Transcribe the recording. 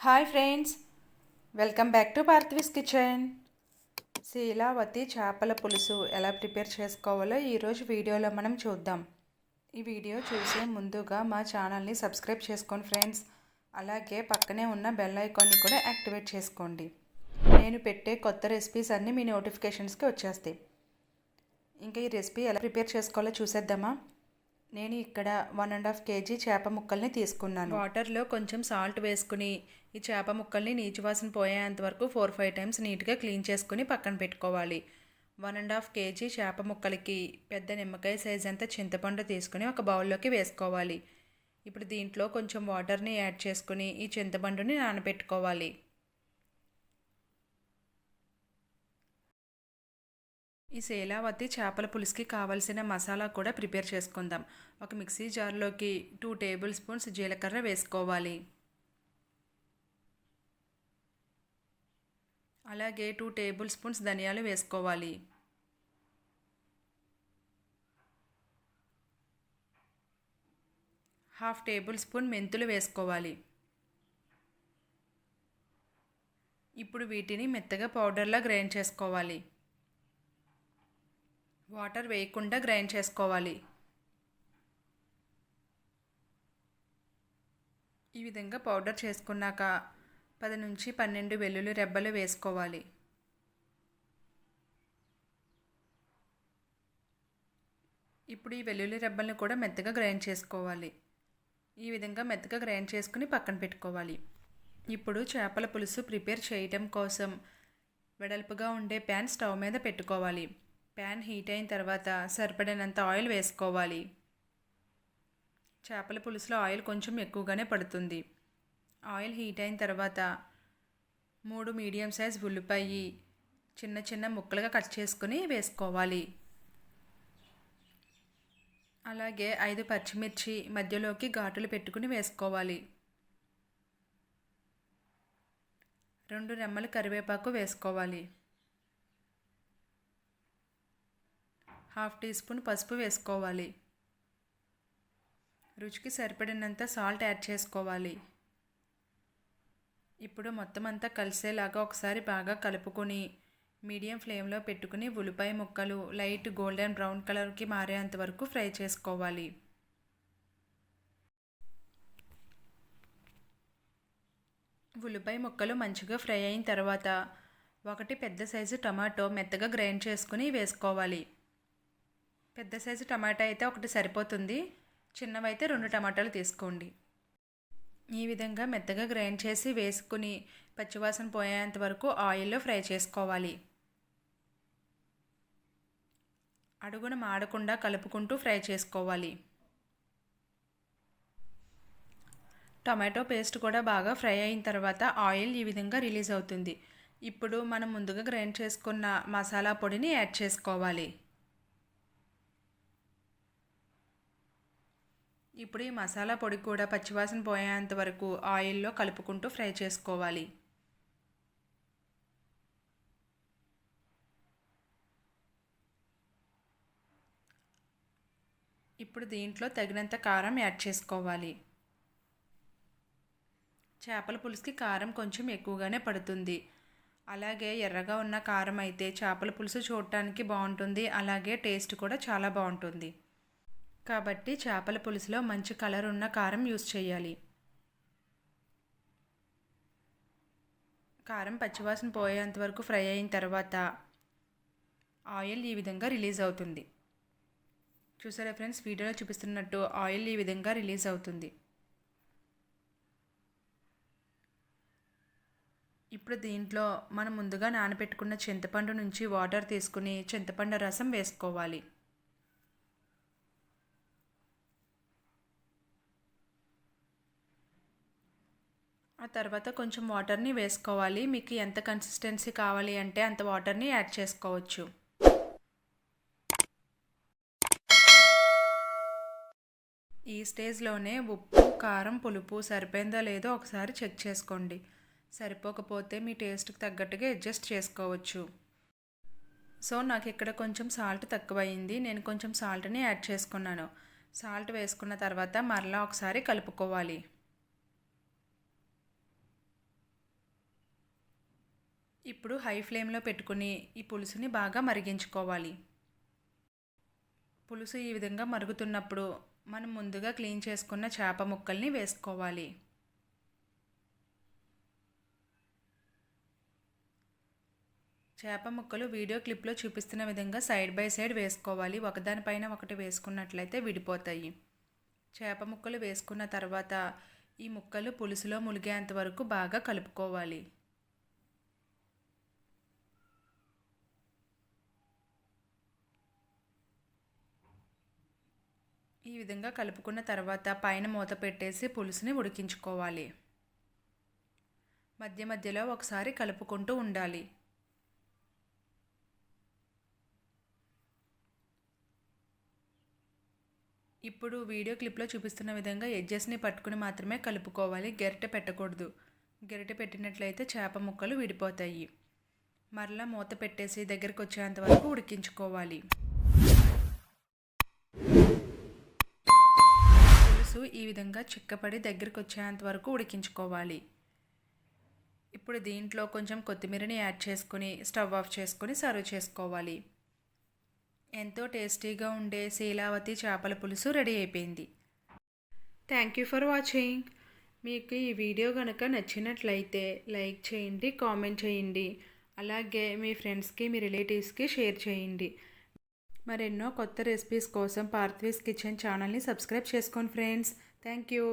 Hi friends, welcome back to Parthiv's kitchen. శీలావతి చేపల పులుసు ఎలా ప్రిపేర్ చేసుకోవాలో ఈరోజు వీడియోలో మనం చూద్దాం. ఈ వీడియో చూసే ముందుగా మా ఛానల్ని సబ్స్క్రైబ్ చేసుకోండి ఫ్రెండ్స్. అలాగే పక్కనే ఉన్న బెల్ ఐకాన్ని కూడా యాక్టివేట్ చేసుకోండి. నేను పెట్టే కొత్త రెసిపీస్ అన్నీ మీ నోటిఫికేషన్స్కి వచ్చేస్తాయి. ఇంకా ఈ రెసిపీ ఎలా ప్రిపేర్ చేసుకోవాలో చూసేద్దామా. నేను ఇక్కడ 1.5 kg చేప ముక్కల్ని తీసుకున్నాను. వాటర్లో కొంచెం సాల్ట్ వేసుకుని ఈ చేప ముక్కల్ని నీచువాసన పోయేంత వరకు 4-5 టైమ్స్ నీట్గా క్లీన్ చేసుకుని పక్కన పెట్టుకోవాలి. 1.5 kg చేప ముక్కలకి పెద్ద నిమ్మకాయ సైజ్ అంతా చింతపండు తీసుకుని ఒక బౌల్లోకి వేసుకోవాలి. ఇప్పుడు దీంట్లో కొంచెం వాటర్ని యాడ్ చేసుకుని ఈ చింతపండుని నానబెట్టుకోవాలి. ఈ శీలావతి చేపల పులుసుకి కావలసిన మసాలా కూడా ప్రిపేర్ చేసుకుందాం. ఒక మిక్సీ జార్లోకి 2 టేబుల్ స్పూన్స్ జీలకర్ర వేసుకోవాలి. అలాగే 2 టేబుల్ స్పూన్స్ ధనియాలు వేసుకోవాలి. హాఫ్ టేబుల్ స్పూన్ మెంతులు వేసుకోవాలి. ఇప్పుడు వీటిని మెత్తగా పౌడర్లా గ్రైండ్ చేసుకోవాలి. వాటర్ వేయకుండా గ్రైండ్ చేసుకోవాలి. ఈ విధంగా పౌడర్ చేసుకున్నాక 10 నుంచి 12 వెల్లుల్లి రెబ్బలు వేసుకోవాలి. ఇప్పుడు ఈ వెల్లుల్లి రెబ్బలను కూడా మెత్తగా గ్రైండ్ చేసుకోవాలి. ఈ విధంగా మెత్తగా గ్రైండ్ చేసుకుని పక్కన పెట్టుకోవాలి. ఇప్పుడు చేపల పులుసు ప్రిపేర్ చేయడం కోసం వెడల్పుగా ఉండే ప్యాన్ స్టవ్ మీద పెట్టుకోవాలి. ప్యాన్ హీట్ అయిన తర్వాత సరిపడినంత ఆయిల్ వేసుకోవాలి. చేపల పులుసులో ఆయిల్ కొంచెం ఎక్కువగానే పడుతుంది. ఆయిల్ హీట్ అయిన తర్వాత 3 మీడియం సైజ్ ఉల్లిపాయ చిన్న చిన్న ముక్కలుగా కట్ చేసుకుని వేసుకోవాలి. అలాగే 5 పచ్చిమిర్చి మధ్యలోకి ఘాటులు పెట్టుకుని వేసుకోవాలి. 2 రెమ్మల కరివేపాకు వేసుకోవాలి. హాఫ్ టీ స్పూన్ పసుపు వేసుకోవాలి. రుచికి సరిపడినంత సాల్ట్ యాడ్ చేసుకోవాలి. ఇప్పుడు మొత్తం అంతా కలిసేలాగా ఒకసారి బాగా కలుపుకొని మీడియం ఫ్లేమ్లో పెట్టుకుని ఉల్లిపాయ ముక్కలు లైట్ గోల్డెన్ బ్రౌన్ కలర్కి మారేంత వరకు ఫ్రై చేసుకోవాలి. ఉల్లిపాయ ముక్కలు మంచిగా ఫ్రై అయిన తర్వాత 1 పెద్ద సైజు టమాటో మెత్తగా గ్రైండ్ చేసుకుని వేసుకోవాలి. పెద్ద సైజు టమాటా అయితే 1 సరిపోతుంది. చిన్నవైతే 2 టమాటాలు తీసుకోండి. ఈ విధంగా మెత్తగా గ్రైండ్ చేసి వేసుకుని పచ్చివాసన పోయేంత వరకు ఆయిల్లో ఫ్రై చేసుకోవాలి. అడుగున మాడకుండా కలుపుకుంటూ ఫ్రై చేసుకోవాలి. టమాటో పేస్ట్ కూడా బాగా ఫ్రై అయిన తర్వాత ఆయిల్ ఈ విధంగా రిలీజ్ అవుతుంది. ఇప్పుడు మనం ముందుగా గ్రైండ్ చేసుకున్న మసాలా పొడిని యాడ్ చేసుకోవాలి. ఇప్పుడు ఈ మసాలా పొడి కూడా పచ్చివాసన పోయేంత వరకు ఆయిల్లో కలుపుకుంటూ ఫ్రై చేసుకోవాలి. ఇప్పుడు దీంట్లో తగినంత కారం యాడ్ చేసుకోవాలి. చేపల పులుసుకి కారం కొంచెం ఎక్కువగానే పడుతుంది. అలాగే ఎర్రగా ఉన్న కారం అయితే చేపల పులుసు చూడటానికి బాగుంటుంది. అలాగే టేస్ట్ కూడా చాలా బాగుంటుంది. కాబట్టి చేపల పులుసులో మంచి కలర్ ఉన్న కారం యూస్ చేయాలి. కారం పచ్చివాసన పోయేంత వరకు ఫ్రై అయిన తర్వాత ఆయిల్ ఈ విధంగా రిలీజ్ అవుతుంది. చూసారా ఫ్రెండ్స్, వీడియోలో చూపిస్తున్నట్టు ఆయిల్ ఈ విధంగా రిలీజ్ అవుతుంది. ఇప్పుడు దీంట్లో మనం ముందుగా నానబెట్టుకున్న చింతపండు నుంచి వాటర్ తీసుకుని చింతపండు రసం వేసుకోవాలి. ఆ తర్వాత కొంచెం వాటర్ని వేసుకోవాలి. మీకు ఎంత కన్సిస్టెన్సీ కావాలి అంటే అంత వాటర్ని యాడ్ చేసుకోవచ్చు. ఈ స్టేజ్లోనే ఉప్పు కారం పులుపు సరిపోయిందో లేదో ఒకసారి చెక్ చేసుకోండి. సరిపోకపోతే మీ టేస్ట్కి తగ్గట్టుగా అడ్జస్ట్ చేసుకోవచ్చు. సో నాకు ఇక్కడ కొంచెం సాల్ట్ తక్కువైంది. నేను కొంచెం సాల్ట్ని యాడ్ చేసుకున్నాను. సాల్ట్ వేసుకున్న తర్వాత మరలా ఒకసారి కలుపుకోవాలి. ఇప్పుడు హై ఫ్లేమ్లో పెట్టుకుని ఈ పులుసుని బాగా మరిగించుకోవాలి. పులుసు ఈ విధంగా మరుగుతున్నప్పుడు మనం ముందుగా క్లీన్ చేసుకున్న చేప ముక్కల్ని వేసుకోవాలి. చేప ముక్కలు వీడియో క్లిప్లో చూపిస్తున్న విధంగా సైడ్ బై సైడ్ వేసుకోవాలి. ఒకదానిపైన ఒకటి వేసుకున్నట్లయితే విడిపోతాయి. చేప ముక్కలు వేసుకున్న తర్వాత ఈ ముక్కలు పులుసులో ములిగేంత వరకు బాగా కలుపుకోవాలి. ఈ విధంగా కలుపుకున్న తర్వాత పైన మూత పెట్టేసి పులుసుని ఉడికించుకోవాలి. మధ్య మధ్యలో ఒకసారి కలుపుకుంటూ ఉండాలి. ఇప్పుడు వీడియో క్లిప్లో చూపిస్తున్న విధంగా ఎడ్జెస్ని పట్టుకుని మాత్రమే కలుపుకోవాలి. గరిటె పెట్టకూడదు. గరిటె పెట్టినట్లయితే చేప ముక్కలు విడిపోతాయి. మరలా మూత పెట్టేసి దగ్గరికి వచ్చేంత వరకు ఉడికించుకోవాలి. పులుసు ఈ విధంగా చిక్కపడి దగ్గరికి వచ్చేంత వరకు ఉడికించుకోవాలి. ఇప్పుడు దీంట్లో కొంచెం కొత్తిమీరని యాడ్ చేసుకుని స్టవ్ ఆఫ్ చేసుకొని సర్వ్ చేసుకోవాలి. ఎంతో టేస్టీగా ఉండే శీలావతి చేపల పులుసు రెడీ అయిపోయింది. Thank you for watching. మీకు ఈ వీడియో కనుక నచ్చినట్లయితే లైక్ చేయండి, కామెంట్ చేయండి. అలాగే మీ ఫ్రెండ్స్కి, మీ రిలేటివ్స్కి షేర్ చేయండి. మరెన్నో కొత్త రెసిపీస్ కోసం పార్థ్వీస్ కిచెన్ ఛానల్ని సబ్స్క్రైబ్ చేసుకోండి ఫ్రెండ్స్. Thank you.